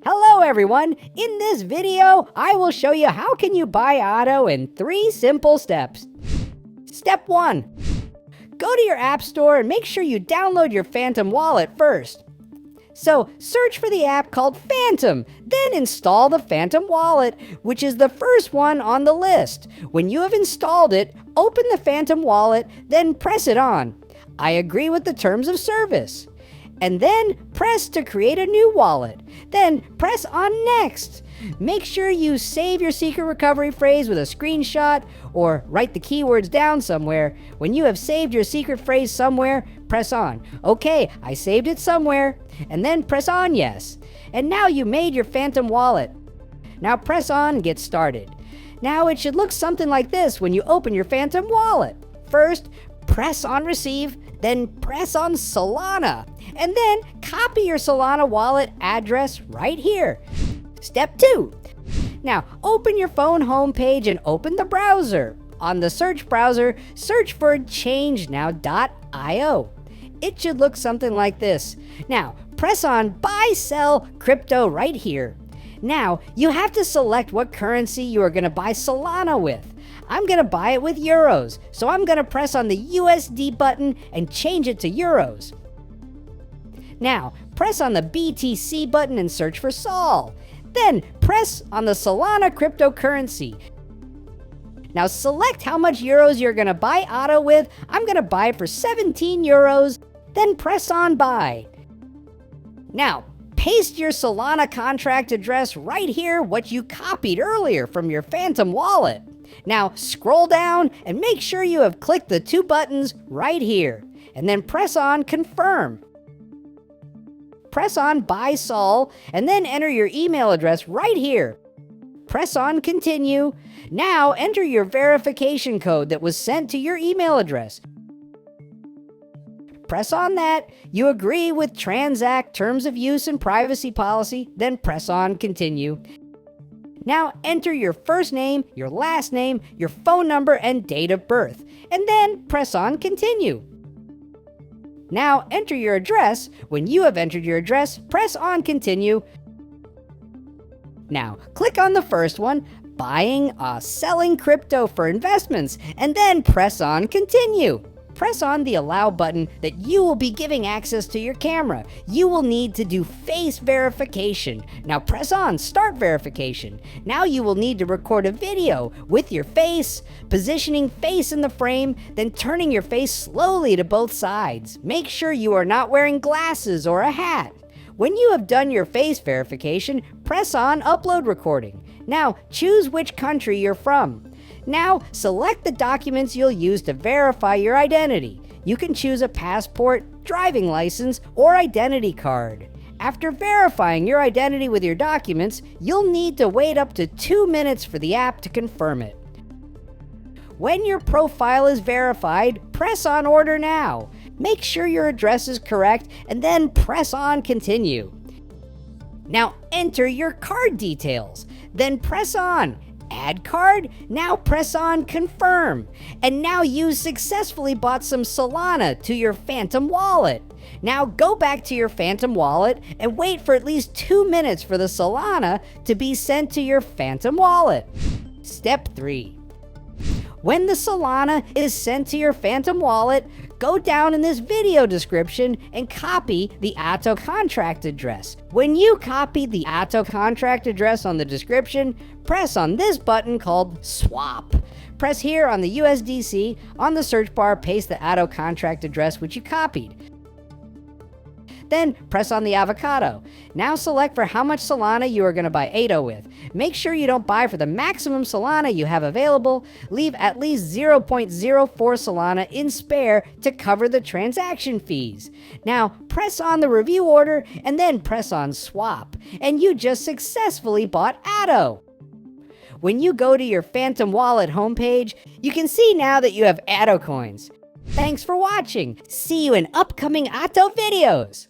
Hello everyone! In this video, I will show you how can you buy ATO in 3 simple steps. Step 1. Go to your app store and make sure you download your Phantom wallet first. So search for the app called Phantom, then install the Phantom wallet, which is the first one on the list. When you have installed it, open the Phantom wallet, then press it on. I agree with the terms of service. And then press to create a new wallet. Then press on Next. Make sure you save your secret recovery phrase with a screenshot or write the keywords down somewhere. When you have saved your secret phrase somewhere, press on. Okay, I saved it somewhere. And then press on Yes. And now you made your Phantom wallet. Now press on and get started. Now it should look something like this when you open your Phantom wallet. First, press on Receive, then press on Solana, and then copy your Solana wallet address right here. Step 2. Now open your phone homepage and open the browser. On the search browser, search for changenow.io. It should look something like this. Now press on Buy Sell Crypto right here. Now you have to select what currency you are going to buy Solana with. I'm going to buy it with euros, so I'm going to press on the USD button and change it to euros. Now, press on the BTC button and search for Sol. Then, press on the Solana cryptocurrency. Now, select how much euros you're going to buy ATO with. I'm going to buy it for 17 euros, then press on Buy. Now, paste your Solana contract address right here, what you copied earlier from your Phantom wallet. Now scroll down and make sure you have clicked the 2 buttons right here, and then press on Confirm. Press on Buy Sol, and then enter your email address right here. Press on Continue. Now enter your verification code that was sent to your email address. Press on that. You agree with Transact Terms of Use and Privacy Policy, then press on Continue. Now enter your first name, your last name, your phone number, and date of birth, and then press on Continue. Now enter your address. When you have entered your address, press on Continue. Now click on the first one, Buying or Selling Crypto for Investments, and then press on Continue. Press on the Allow button that you will be giving access to your camera. You will need to do face verification. Now press on Start Verification. Now you will need to record a video with your face, positioning face in the frame, then turning your face slowly to both sides. Make sure you are not wearing glasses or a hat. When you have done your face verification, press on Upload Recording. Now choose which country you're from. Now, select the documents you'll use to verify your identity. You can choose a passport, driving license, or identity card. After verifying your identity with your documents, you'll need to wait up to 2 minutes for the app to confirm it. When your profile is verified, press on Order Now. Make sure your address is correct, and then press on Continue. Now enter your card details, then press on Add Card. Now press on Confirm. And now you successfully bought some Solana to your Phantom wallet. Now go back to your Phantom wallet and wait for at least 2 minutes for the Solana to be sent to your Phantom wallet. Step 3. When the Solana is sent to your Phantom wallet, go down in this video description and copy the ATO contract address. When you copy the ATO contract address on the description, press on this button called Swap. Press here on the USDC. On the search bar, paste the ATO contract address which you copied. Then press on the avocado. Now select for how much Solana you are going to buy ATO with. Make sure you don't buy for the maximum Solana you have available. Leave at least 0.04 Solana in spare to cover the transaction fees. Now press on the review order and then press on Swap. And you just successfully bought ATO. When you go to your Phantom wallet homepage, you can see now that you have ATO coins. Thanks for watching. See you in upcoming ATO videos.